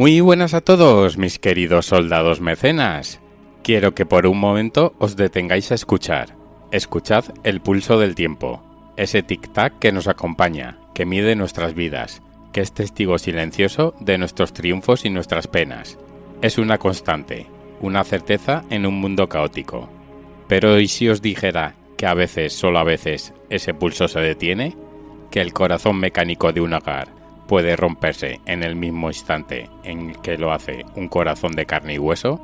Muy buenas a todos, mis queridos soldados mecenas. Quiero que por un momento os detengáis a escuchar. Escuchad el pulso del tiempo, ese tic-tac que nos acompaña, que mide nuestras vidas, que es testigo silencioso de nuestros triunfos y nuestras penas. Es una constante, una certeza en un mundo caótico. Pero ¿y si os dijera que a veces, solo a veces, ese pulso se detiene? ¿Que el corazón mecánico de un hogar puede romperse en el mismo instante en que lo hace un corazón de carne y hueso?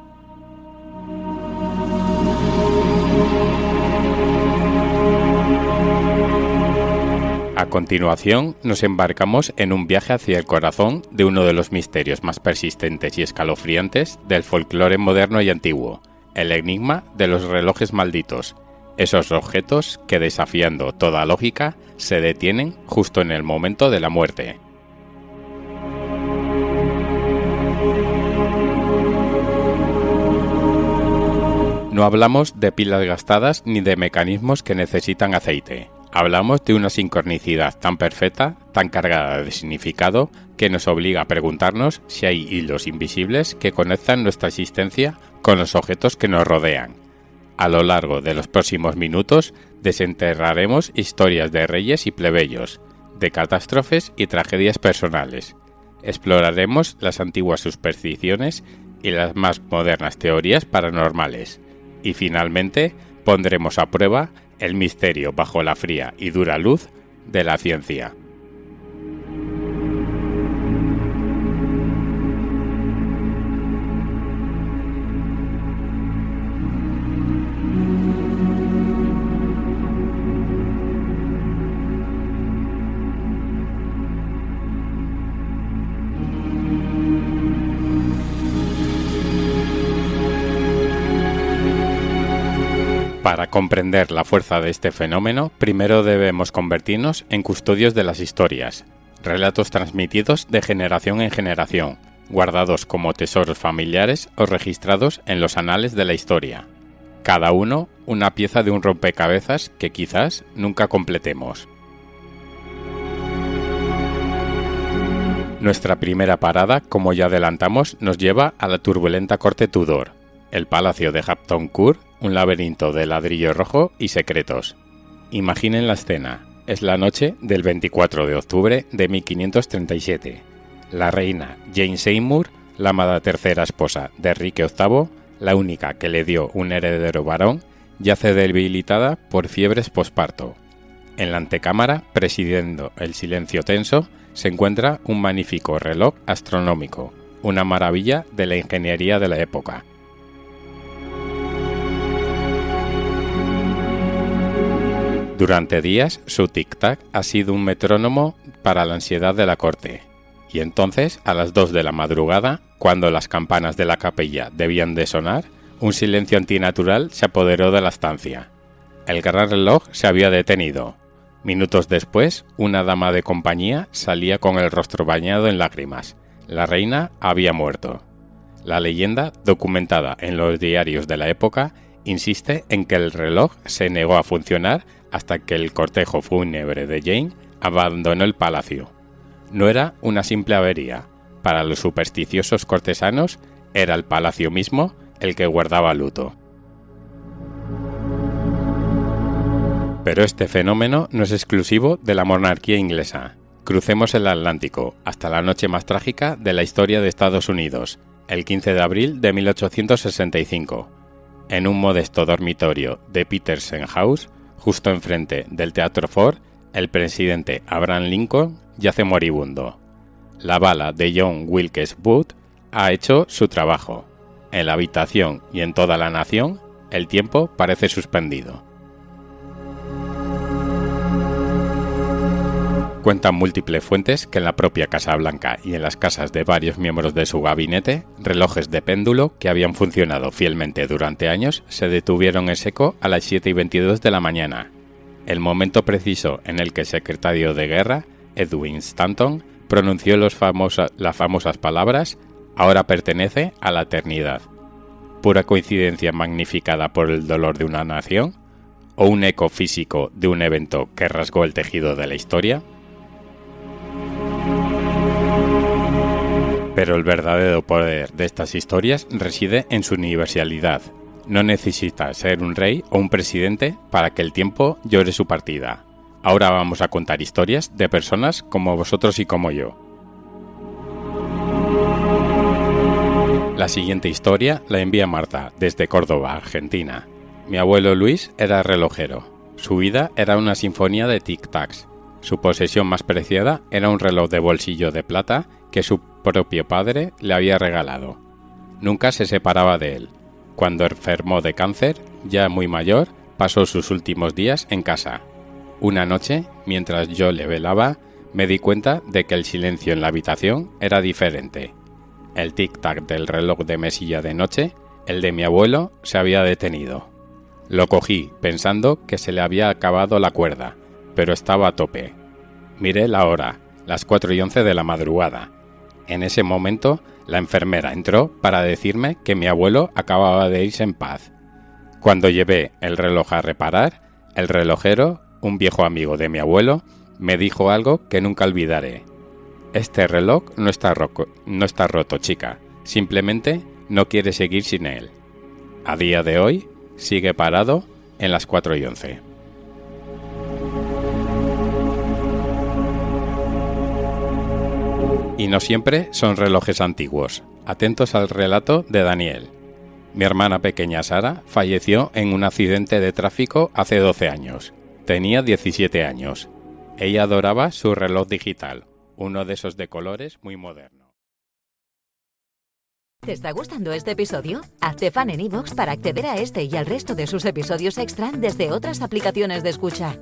A continuación, nos embarcamos en un viaje hacia el corazón de uno de los misterios más persistentes y escalofriantes del folclore moderno y antiguo, el enigma de los relojes malditos, esos objetos que, desafiando toda lógica, se detienen justo en el momento de la muerte. No hablamos de pilas gastadas ni de mecanismos que necesitan aceite. Hablamos de una sincronicidad tan perfecta, tan cargada de significado, que nos obliga a preguntarnos si hay hilos invisibles que conectan nuestra existencia con los objetos que nos rodean. A lo largo de los próximos minutos desenterraremos historias de reyes y plebeyos, de catástrofes y tragedias personales. Exploraremos las antiguas supersticiones y las más modernas teorías paranormales. Y finalmente pondremos a prueba el misterio bajo la fría y dura luz de la ciencia. Para comprender la fuerza de este fenómeno, primero debemos convertirnos en custodios de las historias, relatos transmitidos de generación en generación, guardados como tesoros familiares o registrados en los anales de la historia. Cada uno una pieza de un rompecabezas que quizás nunca completemos. Nuestra primera parada, como ya adelantamos, nos lleva a la turbulenta corte Tudor, el palacio de Hampton Court, un laberinto de ladrillo rojo y secretos. Imaginen la escena. Es la noche del 24 de octubre de 1537. La reina Jane Seymour, la amada tercera esposa de Enrique VIII, la única que le dio un heredero varón, yace debilitada por fiebres posparto. En la antecámara, presidiendo el silencio tenso, se encuentra un magnífico reloj astronómico, una maravilla de la ingeniería de la época. Durante días, su tic-tac ha sido un metrónomo para la ansiedad de la corte. Y entonces, a las 2 de la madrugada, cuando las campanas de la capilla debían de sonar, un silencio antinatural se apoderó de la estancia. El gran reloj se había detenido. Minutos después, una dama de compañía salía con el rostro bañado en lágrimas. La reina había muerto. La leyenda, documentada en los diarios de la época, insiste en que el reloj se negó a funcionar hasta que el cortejo fúnebre de Jane abandonó el palacio. No era una simple avería. Para los supersticiosos cortesanos, era el palacio mismo el que guardaba luto. Pero este fenómeno no es exclusivo de la monarquía inglesa. Crucemos el Atlántico hasta la noche más trágica de la historia de Estados Unidos, el 15 de abril de 1865. En un modesto dormitorio de Petersen House, justo enfrente del Teatro Ford, el presidente Abraham Lincoln yace moribundo. La bala de John Wilkes Booth ha hecho su trabajo. En la habitación y en toda la nación, el tiempo parece suspendido. Cuentan múltiples fuentes que en la propia Casa Blanca y en las casas de varios miembros de su gabinete, relojes de péndulo que habían funcionado fielmente durante años se detuvieron en seco a las 7:22 de la mañana, el momento preciso en el que el secretario de Guerra, Edwin Stanton, pronunció las famosas palabras «Ahora pertenece a la eternidad». ¿Pura coincidencia magnificada por el dolor de una nación? ¿O un eco físico de un evento que rasgó el tejido de la historia? Pero el verdadero poder de estas historias reside en su universalidad. No necesita ser un rey o un presidente para que el tiempo llore su partida. Ahora vamos a contar historias de personas como vosotros y como yo. La siguiente historia la envía Marta desde Córdoba, Argentina. Mi abuelo Luis era relojero. Su vida era una sinfonía de tic-tacs. Su posesión más preciada era un reloj de bolsillo de plata que su propio padre le había regalado. Nunca se separaba de él. Cuando enfermó de cáncer, ya muy mayor, pasó sus últimos días en casa. Una noche, mientras yo le velaba, me di cuenta de que el silencio en la habitación era diferente. El tic-tac del reloj de mesilla de noche, el de mi abuelo, se había detenido. Lo cogí pensando que se le había acabado la cuerda, pero estaba a tope. Miré la hora, las 4:11 de la madrugada. En ese momento, la enfermera entró para decirme que mi abuelo acababa de irse en paz. Cuando llevé el reloj a reparar, el relojero, un viejo amigo de mi abuelo, me dijo algo que nunca olvidaré. Este reloj no está roto, chica. Simplemente no quiere seguir sin él. A día de hoy, sigue parado en las 4:11. Y no siempre son relojes antiguos. Atentos al relato de Daniel. Mi hermana pequeña Sara falleció en un accidente de tráfico hace 12 años. Tenía 17 años. Ella adoraba su reloj digital, uno de esos de colores muy moderno. ¿Te está gustando este episodio? Hazte fan en iVoox para acceder a este y al resto de sus episodios extra desde otras aplicaciones de escucha.